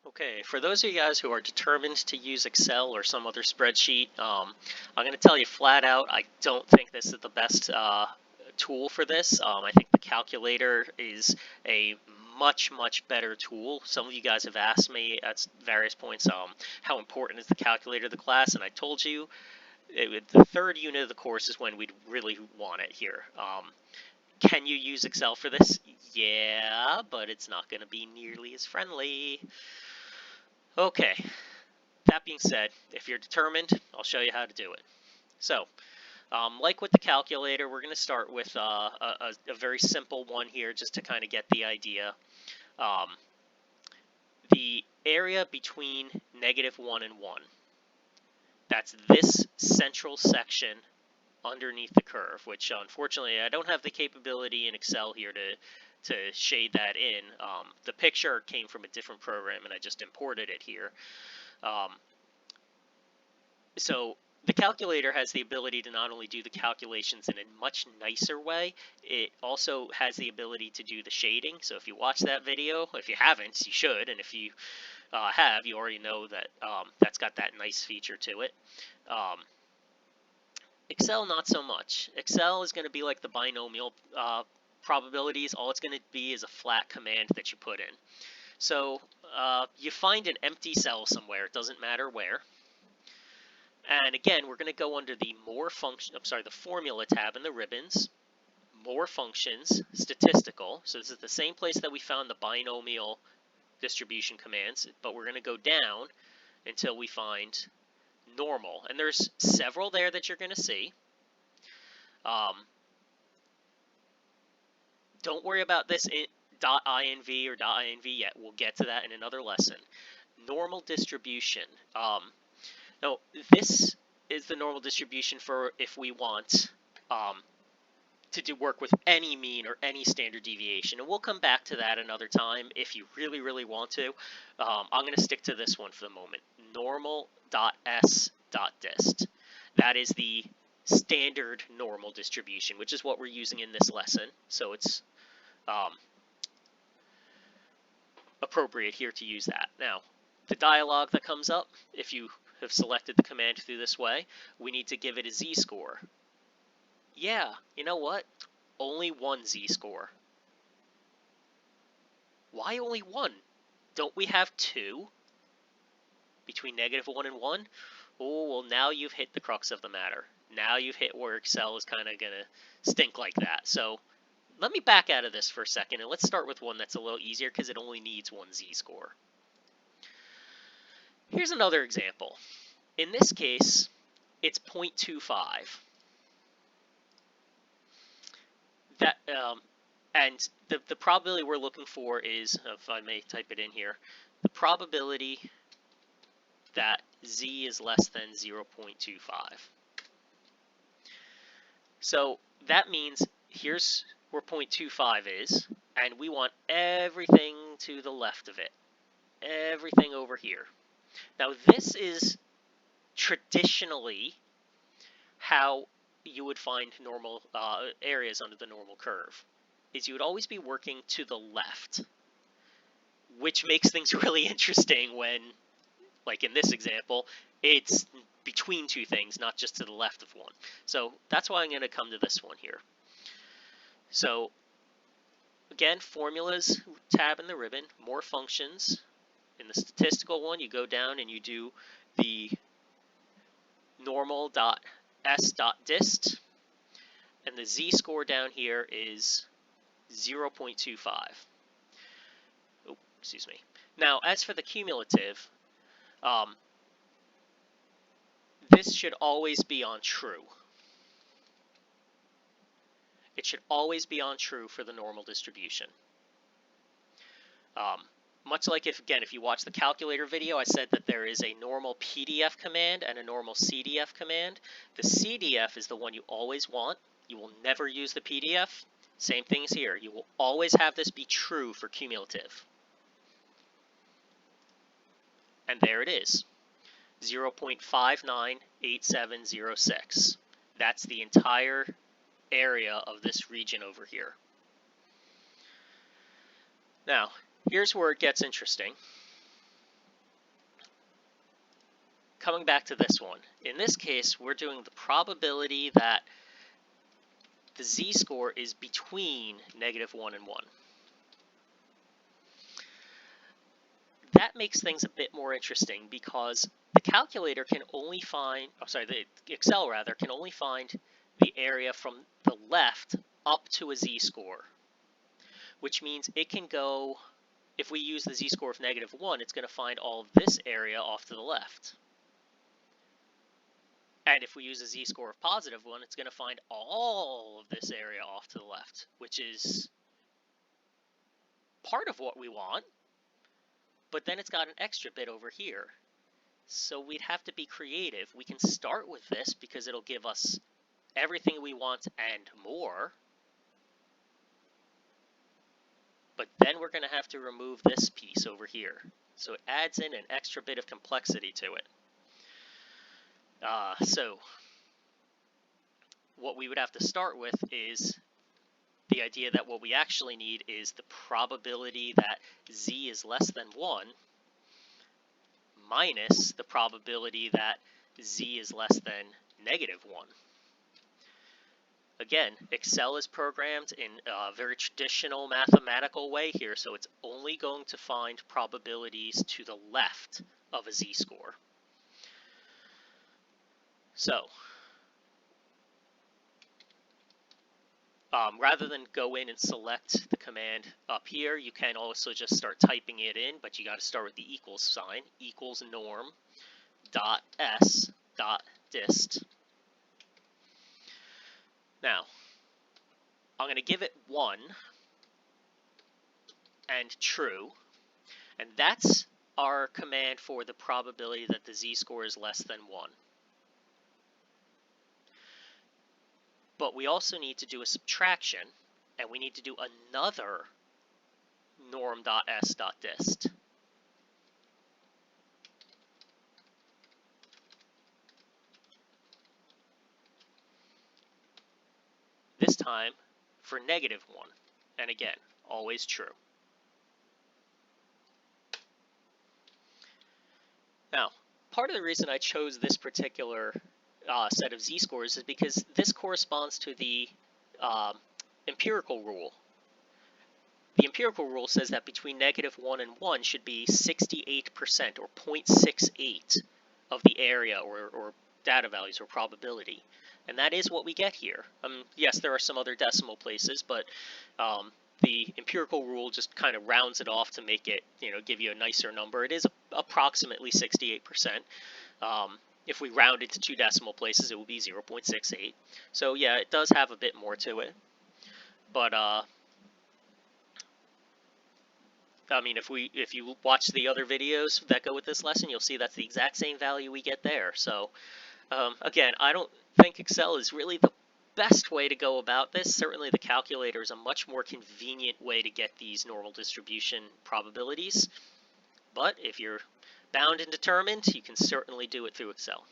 Okay, for those of you guys who are determined to use Excel or some other spreadsheet, I'm going to tell you flat out, I don't think this is the best tool for this. I think the calculator is a much better tool. Some of you guys have asked me at various points how important is the calculator to the class, and I told you the third unit of the course is when we'd really want it here. Can you use Excel for this? Yeah, but it's not going to be nearly as friendly. Okay, that being said, if you're determined, I'll show you how to do it. So, like with the calculator, we're going to start with a very simple one here just to kind of get the idea. The area between -1 and 1. That's this central section underneath the curve, which unfortunately I don't have the capability in Excel here to shade that in. The picture came from a different program and I just imported it here. So the calculator has the ability to not only do the calculations in a much nicer way, it also has the ability to do the shading. So if you watch that video, if you haven't, you should, and if you have, you already know that that's got that nice feature to it. Excel, not so much. Excel is going to be like the binomial probabilities. All it's going to be is a flat command that you put in. So you find an empty cell somewhere, it doesn't matter where. And again, we're going to go under the the formula tab in the ribbons, more functions, statistical. So this is the same place that we found the binomial distribution commands, but we're going to go down until we find normal. And there's several there that you're going to see. Don't worry about this .inv or .inv yet. We'll get to that in another lesson. Normal distribution. Now, this is the normal distribution for if we want to do work with any mean or any standard deviation. And we'll come back to that another time if you really want to. I'm going to stick to this one for the moment. Normal.s.dist. That is the standard normal distribution, which is what we're using in this lesson. So it's appropriate here to use that. Now, the dialog that comes up, if you have selected the command through this way, we need to give it a z-score. Yeah, you know what? Only one z-score. Why only one? Don't we have two? Between -1 and 1? Oh, well, now you've hit the crux of the matter. Now you've hit where Excel is kind of going to stink like that. So let me back out of this for a second, and let's start with one that's a little easier because it only needs one z-score. Here's another example. In this case, it's 0.25. That and the probability we're looking for is, if I may type it in here, the probability that z is less than 0.25. So that means here's where 0.25 is, and we want everything to the left of it. Everything over here. Now this is traditionally how you would find normal areas under the normal curve, is you would always be working to the left, which makes things really interesting when, like in this example, it's between two things, not just to the left of one. So that's why I'm going to come to this one here. So again, formulas tab in the ribbon, more functions. In the statistical one, you go down and you do the normal.s.dist, and the z-score down here is 0.25. Oh, excuse me. Now, as for the cumulative, this should always be on true. It should always be on true for the normal distribution. Much like if you watch the calculator video, I said that there is a normal PDF command and a normal CDF command. The CDF is the one you always want. You will never use the PDF. Same things here. You will always have this be true for cumulative. And there it is, 0.598706. That's the entire area of this region over here. Now, here's where it gets interesting. coming back to this one. In this case, we're doing the probability that the z-score is between -1 and 1. That makes things a bit more interesting because the calculator can only find, the Excel rather, can only find the area from the left up to a z-score, which means it can go, if we use the z-score of -1, it's going to find all of this area off to the left. And if we use a z-score of +1, it's going to find all of this area off to the left, which is part of what we want, but then it's got an extra bit over here. So we'd have to be creative. We can start with this because it'll give us everything we want and more. But then we're going to have to remove this piece over here. So it adds in an extra bit of complexity to it. So what we would have to start with is the idea that what we actually need is the probability that z is less than 1 minus the probability that z is less than -1. Again, Excel is programmed in a very traditional mathematical way here, so it's only going to find probabilities to the left of a z-score. So, rather than go in and select the command up here, you can also just start typing it in, but you got to start with the equals sign, equals norm dot s dot dist. Now, I'm going to give it 1 and true, and that's our command for the probability that the z-score is less than 1. But we also need to do a subtraction, and we need to do another norm.s.dist. This time for -1, and again, always true. Now, part of the reason I chose this particular set of z-scores is because this corresponds to the empirical rule. The empirical rule says that between -1 and 1 should be 68% or 0.68 of the area or data values or probability. And that is what we get here. Yes, there are some other decimal places, but the empirical rule just kind of rounds it off to make it, give you a nicer number. It is approximately 68%. If we round it to 2 decimal places, it will be 0.68. So yeah, it does have a bit more to it. But I mean, if you watch the other videos that go with this lesson, you'll see that's the exact same value we get there. So again, I don't think Excel is really the best way to go about this. Certainly the calculator is a much more convenient way to get these normal distribution probabilities. But if you're bound and determined, you can certainly do it through Excel.